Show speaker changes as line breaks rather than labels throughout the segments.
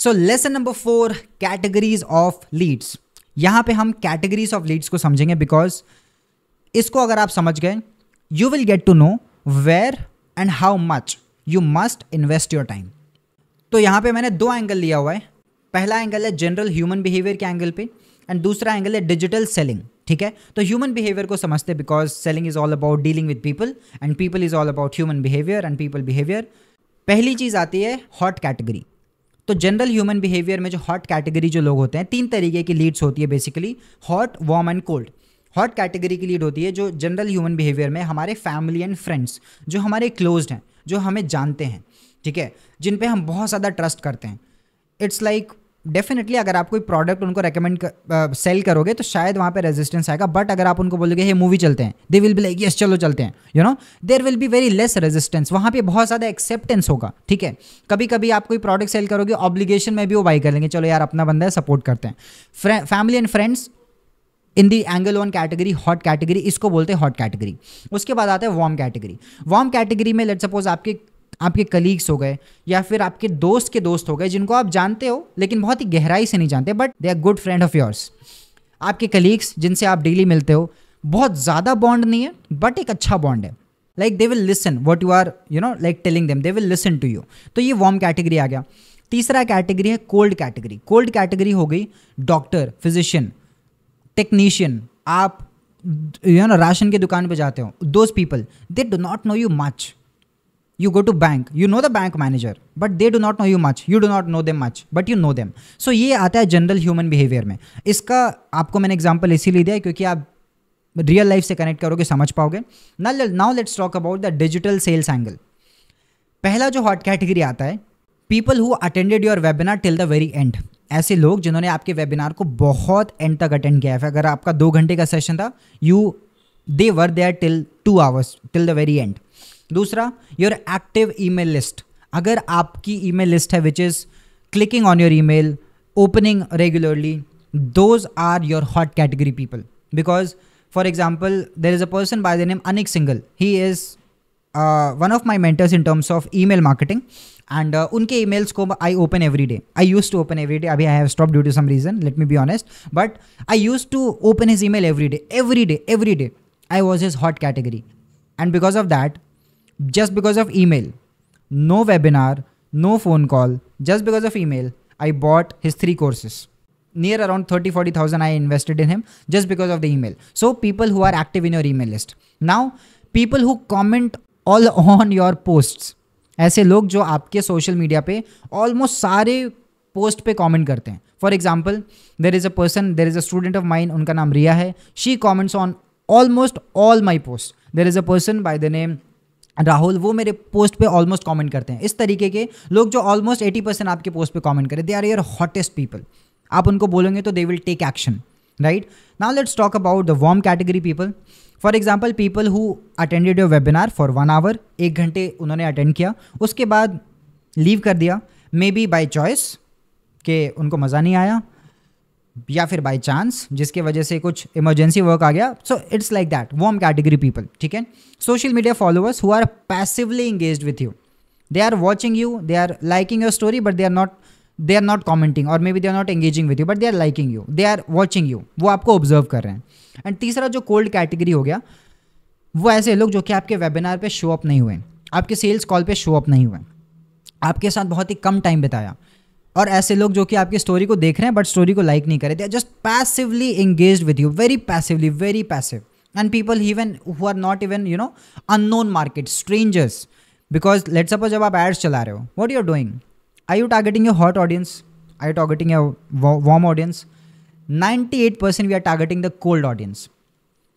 So lesson number 4, categories of leads. यहां पे हम कैटेगरीज ऑफ लीड्स को समझेंगे बिकॉज इसको अगर आप समझ गए you will get to know where and how much you must invest your time. तो यहां पे मैंने 2 एंगल लिया हुआ है। पहला एंगल है जनरल ह्यूमन बिहेवियर के एंगल पे एंड दूसरा एंगल है डिजिटल सेलिंग। ठीक है, तो ह्यूमन बिहेवियर को समझते because selling is all about dealing with people and people is all about human behaviour and people behaviour. पहली चीज आती है हॉट कैटेगरी। तो जनरल ह्यूमन बिहेवियर में जो हॉट कैटेगरी जो लोग होते हैं, 3 तरीके की लीड्स होती है basically, hot, warm and cold. Hot category की लीड होती है जो जनरल ह्यूमन बिहेवियर में हमारे फैमिली एंड फ्रेंड्स जो हमारे क्लोज्ड हैं, जो हमें जानते हैं, ठीक है, जिन पे हम बहुत ज़्यादा ट्रस्ट करते हैं। इट्स लाइक डेफिनेटली अगर आप कोई प्रोडक्ट उनको रेकमेंड सेल करोगे तो शायद वहाँ पे रेजिस्टेंस आएगा, बट अगर आप उनको बोलोगे हे मूवी चलते हैं, they will be like yes चलो चलते हैं, you know, there will be very less resistance. वहाँ पे बहुत ज़्यादा एक्सेप्टेंस होगा। ठीक है, कभी कभी आप कोई प्रोडक्ट सेल करोगे ऑब्लिगेशन में भी वो बाई कर लेंगे, चलो यार अपना बंदा है सपोर्ट करते हैं। Family and friends in the angle 1 category, hot category, इसको बोलते हैं हॉट कैटेगरी। उसके बाद आता है वार्म कैटेगरी। वार्म कैटेगरी में लेट्स सपोज आपके कलीग्स हो गए या फिर आपके दोस्त के दोस्त हो गए जिनको आप जानते हो लेकिन बहुत ही गहराई से नहीं जानते, but they are good friend of yours. आपके कलीग्स जिनसे आप डेली मिलते हो, बहुत ज़्यादा बॉन्ड नहीं है बट एक अच्छा बॉन्ड है, like they will listen what you are you know like telling them, they will listen to you. तो ये वार्म कैटेगरी आ गया। तीसरा कैटेगरी है कोल्ड कैटेगरी। कोल्ड कैटेगरी हो गई डॉक्टर, फिजिशियन, टेक्नीशियन, आप यू नो राशन की दुकान पे जाते हो, those people they do not know you much. You go to bank, you know the bank manager, but they do not know you much. You do not know them much, but you know them. So ये आता है general human behaviour में। इसका आपको मैंने example इसीलिए दिया है क्योंकि आप रियल लाइफ से कनेक्ट करोगे, समझ पाओगे। Now let's talk about the digital sales angle. पहला जो हॉट कैटेगरी आता है, people who attended your webinar till the very end. ऐसे लोग जिन्होंने आपके वेबिनार को बहुत एंड तक अटेंड किया है। अगर आपका 2 घंटे का सेशन था, they were there till 2 hours, till the very end. दूसरा, योर एक्टिव ईमेल लिस्ट। अगर आपकी ईमेल लिस्ट है which is clicking on your email, opening regularly, those are your hot category people. Because for example there is a person by the name Anik Singal, he is one of my mentors in terms of email marketing and उनके emails को I open every day. I use to open every day, अभी I have stop due to some reason, let me be honest, but I use to open his email every day. I was his hot category and because of that, just because of email, no webinar, no phone call, just because of email, I bought his 3 courses. Near around 30,000-40,000 I invested in him just because of the email. So people who are active in your email list. Now, people who comment all on your posts. ऐसे लोग जो आपके social media पे almost सारे post पे comment करते हैं। For example there is a student of mine, उनका नाम रिया है, she comments on almost all my post. There is a person by the name Rahul, वो मेरे पोस्ट पे ऑलमोस्ट कमेंट करते हैं। इस तरीके के लोग जो ऑलमोस्ट 80% आपके पोस्ट पे कमेंट करें, they are your hottest people. आप उनको बोलेंगे तो they will take action, right. Now let's talk about the warm category people. For example people who attended your webinar for 1 hour, 1 घंटे उन्होंने अटेंड किया, उसके बाद लीव कर दिया, मे बी बाई चॉइस कि उनको मज़ा नहीं आया या फिर बाई चांस जिसके वजह से कुछ इमरजेंसी वर्क आ गया। So it's like that, warm category people. ठीक है, social media followers who are passively engaged with you, they are watching you, they are liking your story but they are not commenting, और may be they are not engaging with you but they are liking you, they are watching you, वो आपको observe कर रहे हैं। And तीसरा जो cold category हो गया, वो ऐसे लोग जो कि आपके वेबिनार पे शो अप नहीं हुए, आपके सेल्स कॉल पे शो अप नहीं हुए, आपके साथ बहुत ही कम टाइम बिताया, और ऐसे लोग जो कि आपकी स्टोरी को देख रहे हैं बट स्टोरी को लाइक नहीं कर रहे, they are just passively engaged with you, very passive. And people even who are not even you know unknown market, strangers. Because let's suppose जब आप एड्स चला रहे हो, what you are doing, are you targeting your hot audience, are you targeting your warm audience? 98% we are targeting the cold audience.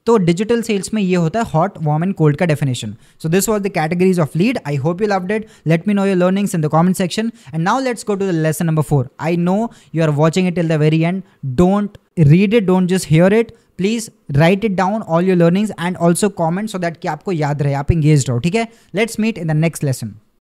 तो digital sales में ये होता है हॉट, वार्म एंड कोल्ड का definition. So this was the categories of lead. I hope you loved it. Let me know your learnings in the comment section. And now let's go to the lesson number 4. I know you are watching it till the very end. Don't read it, don't just hear it. Please write it down all your learnings and also comment so that कि आपको याद रहे, आप engaged हो. ठीक है, let's meet in the next lesson.